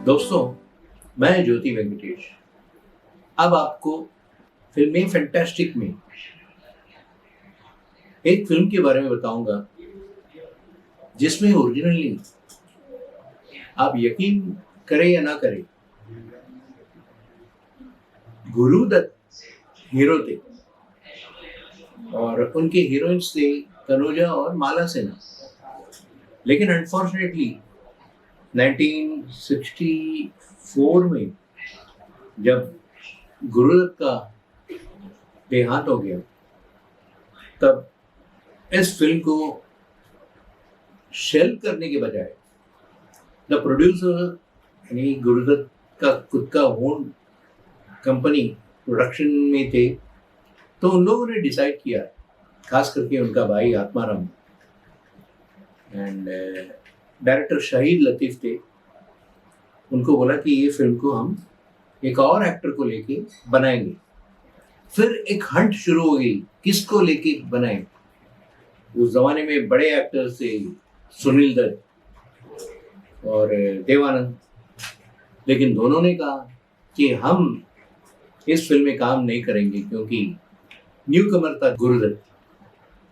दोस्तों, मैं ज्योति वेंकटेश अब आपको फिल्में फैंटास्टिक में एक फिल्म के बारे में बताऊंगा जिसमें ओरिजिनली आप यकीन करें या ना करें, गुरुदत्त हीरो थे और उनके हीरोइंस थे तनुजा और माला सिन्हा। लेकिन अनफॉर्चुनेटली 1964 में जब गुरुदत्त का देहांत हो गया, तब इस फिल्म को शेल्फ करने के बजाय द प्रोड्यूसर यानी गुरुदत्त का खुद का ओन कंपनी प्रोडक्शन में थे, तो उन लोगों ने डिसाइड किया, खास करके उनका भाई आत्माराम एंड डायरेक्टर शाहिद लतीफ़ थे, उनको बोला कि ये फिल्म को हम एक और एक्टर को लेके बनाएंगे। फिर एक हंट शुरू हो गई, किसको लेके बनाएं। उस जमाने में बड़े एक्टर्स थे सुनील दत्त और देवानंद, लेकिन दोनों ने कहा कि हम इस फिल्म में काम नहीं करेंगे क्योंकि न्यू कमर था गुरुदत्त,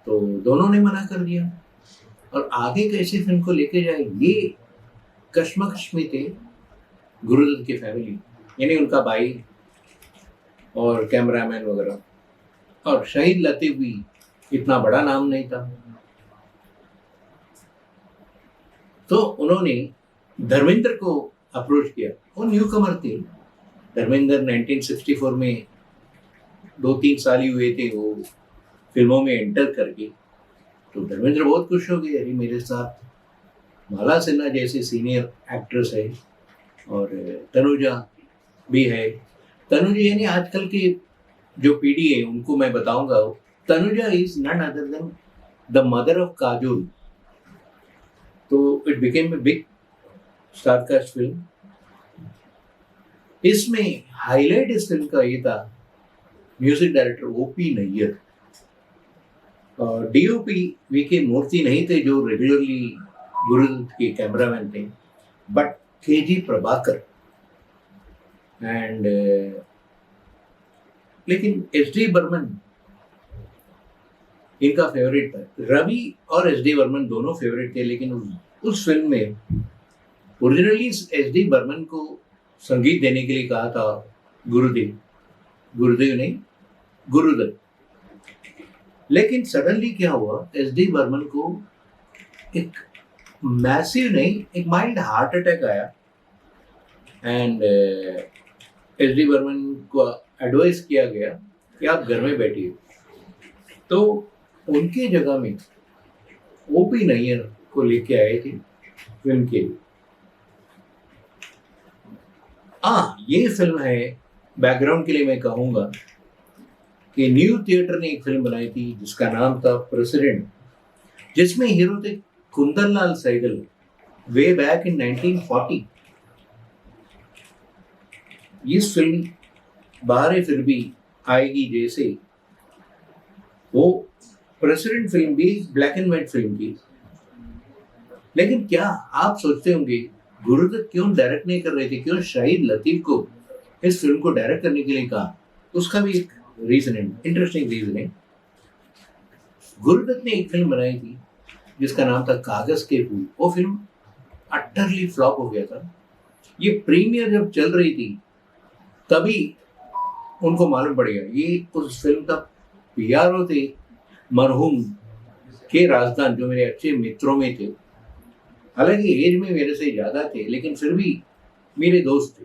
तो दोनों ने मना कर दिया। और आगे कैसे फिल्म को लेके जाए, ये कश्मकश में थे गुरुदत्त की फैमिली, यानी उनका भाई और कैमरामैन वगैरह। और शाहिद लतीफ़ भी इतना बड़ा नाम नहीं था, तो उन्होंने धर्मेंद्र को अप्रोच किया। वो न्यू कमर थे। धर्मेंद्र 1964 में 2-3 साल ही हुए थे वो फिल्मों में एंटर करके, तो धर्मेंद्र बहुत खुश हो गए, अरे मेरे साथ माला सिन्हा जैसे सीनियर एक्ट्रेस है और तनुजा भी है। तनुजा यानी आजकल की जो पीढ़ी है उनको मैं बताऊंगा, Tanuja is none other than the mother of Kajol. तो it became a big star cast film. इसमें हाईलाइट इस फिल्म का ये था, म्यूजिक डायरेक्टर ओपी नैयर और डीओपी वीके मूर्ति नहीं थे जो रेगुलरली गुरुदत्त के कैमरामैन थे, बट केजी प्रभाकर एंड लेकिन एस.डी. बर्मन इनका फेवरेट था। रवि और एस.डी. बर्मन दोनों फेवरेट थे, लेकिन उस फिल्म में ओरिजिनली एस.डी. बर्मन को संगीत देने के लिए कहा था गुरुदेव ने गुरुदत्त। लेकिन सडनली क्या हुआ, एस.डी. बर्मन को एक मैसिव नहीं, एक माइल्ड हार्ट अटैक आया एंड एस.डी. बर्मन को एडवाइस किया गया कि आप घर में बैठिए। तो उनके जगह में ओपी नैयर को लेके आए थे फिल्म के लिए। ये फिल्म है, बैकग्राउंड के लिए मैं कहूँगा कि न्यू थिएटर ने एक फिल्म बनाई थी जिसका नाम था प्रेसिडेंट, जिसमें हीरो थे Kundan Lal Sehgal way back in 1940। इस फिल्म बाहर फिर भी आएगी जैसे, वो प्रेसिडेंट फिल्म भी ब्लैक एंड व्हाइट फिल्म थी। लेकिन क्या आप सोचते होंगे गुरुदत्त क्यों डायरेक्ट नहीं कर रहे थे, क्यों शाहिद लतीफ़ को इस फिल्म को डायरेक्ट करने के लिए कहा? उसका भी एक रीजन है, इंटरेस्टिंग रीजन है। गुरुदत्त ने एक फिल्म बनाई थी जिसका नाम था कागज के फूल। वो फिल्म अटरली फ्लॉप हो गया था। ये प्रीमियर जब चल रही थी तभी उनको मालूम पड़ गया। ये उस फिल्म का पीआरओ थे मरहूम के राजदान, जो मेरे अच्छे मित्रों में थे। हालांकि एज में मेरे से ज़्यादा थे, लेकिन फिर भी मेरे दोस्त थे।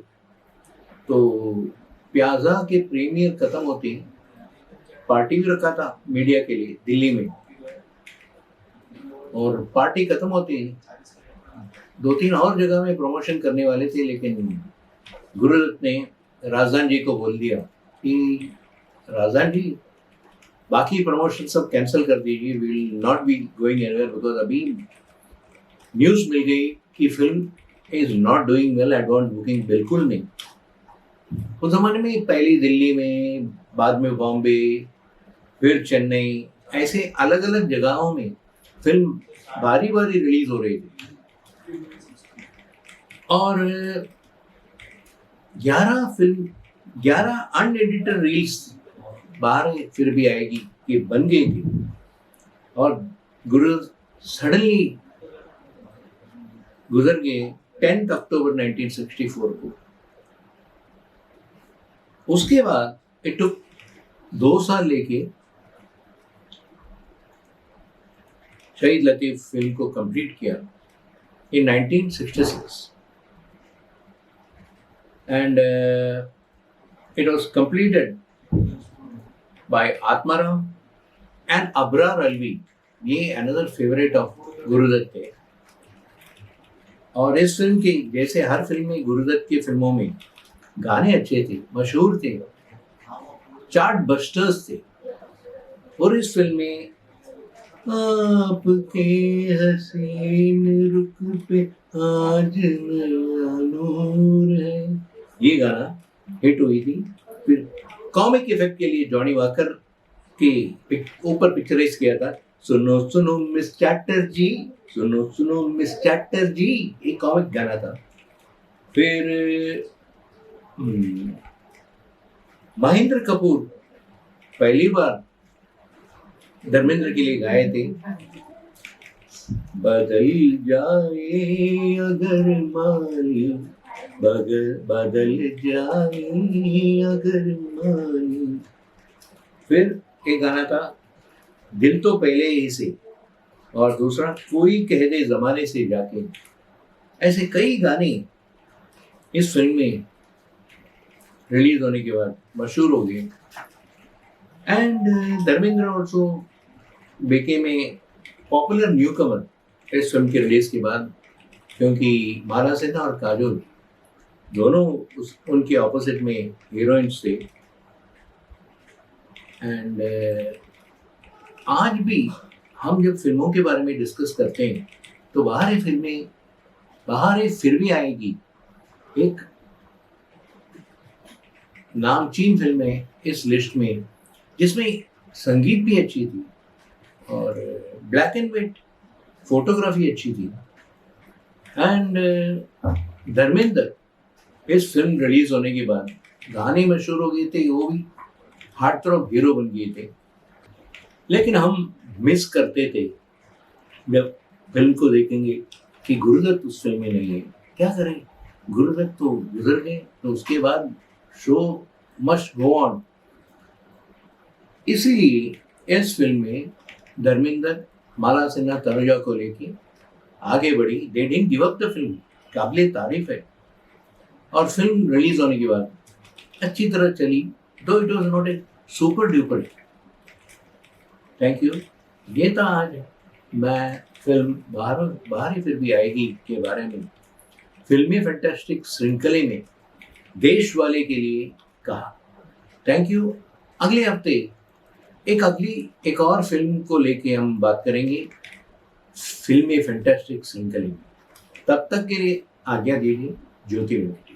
तो प्याजा के प्रीमियर खत्म होते ही पार्टी भी रखा था मीडिया के लिए दिल्ली में, और पार्टी खत्म होते ही 2-3 और जगह में प्रमोशन करने वाले थे, लेकिन गुरुदत्त ने राजदान जी को बोल दिया कि राजदान जी बाकी प्रमोशन सब कैंसिल कर दीजिए, we will not be going anywhere, because अभी न्यूज़ मिल गई कि film is not doing well, advance booking बिल्कुल नहीं। उस जमाने में पहली दिल्ली में, बाद में बॉम्बे, फिर चेन्नई, ऐसे अलग अलग जगहों में फिल्म बारी बारी रिलीज हो रही थी। और 11 अनएडिटेड रील्स बाहर फिर भी आएगी ये बन गई थी। और गुरु सडनली गुजर गए 10 अक्टूबर 1964 को। उसके बाद इट टुक 2 साल लेके शहीद लतीफ फिल्म को कंप्लीट किया in 1966 and it was completed by Atmaram and Abrar Alvi, ये another favorite of गुरुदत्त थे। और इस फिल्म की जैसे हर फिल्म में गुरुदत्त की फिल्मों में गाने अच्छे थे, मशहूर थे, चार्ट बस्टर्स थे। और इस फिल्म में आपके हसीन रुख पे आज नया नूर है, ये गाना हिट हुई थी। फिर कॉमिक इफेक्ट के लिए जॉनी वॉकर के ऊपर पिक्चराइज किया था, सुनो सुनो मिस चैटर्जी, सुनो सुनो मिस चैटर्जी, एक कॉमिक गाना था। फिर महेंद्र कपूर पहली बार धर्मेंद्र के लिए गाए थे, बदल जाए अगर माली, बदल जाए अगर माली। फिर एक गाना था दिल तो पहले ही से, और दूसरा कोई कह दे जमाने से जाके। ऐसे कई गाने इस फिल्म में रिलीज होने के बाद मशहूर हो गए। And Dharmendra also became a popular newcomer इस फिल्म के रिलीज के बाद, क्योंकि माला सिन्हा और काजोल दोनों उनके ऑपोजिट में हीरोइंस थे। एंड आज भी हम जब फिल्मों के बारे में डिस्कस करते हैं तो बाहर फिर भी आएगी एक नामचीन फिल्म है इस लिस्ट में, जिसमें संगीत भी अच्छी थी और ब्लैक एंड व्हाइट फोटोग्राफी अच्छी थी। एंड धर्मेंद्र इस फिल्म रिलीज होने के बाद गाने मशहूर हो गए थे, वो भी हार्ट थ्रॉब हीरो बन गए थे। लेकिन हम मिस करते थे जब फिल्म को देखेंगे कि गुरुदत्त उस फिल्म में नहीं है। क्या करें, गुरुदत्त तो गुजर गए, तो उसके बाद शो मस्ट गो ऑन। इसीलिए इस फिल्म में धर्मेंद्र माला सिन्हा तनुजा को लेके आगे बढ़ी। They didn't give up the film, काबिले तारीफ है। और फिल्म रिलीज होने के बाद अच्छी तरह चली, दो it was not a super duper hit. Thank you. ये था आज मैं फिल्म बाहर ही फिर भी आएगी के बारे में फिल्मी फैंटास्टिक श्रृंखले में देश वाले के लिए कहा। Thank you. अगले हफ्ते एक और फिल्म को लेके हम बात करेंगे फिल्मी फैंटास्टिक श्रृंखले में। तब तक के लिए आज्ञा दीजिए। ज्योति।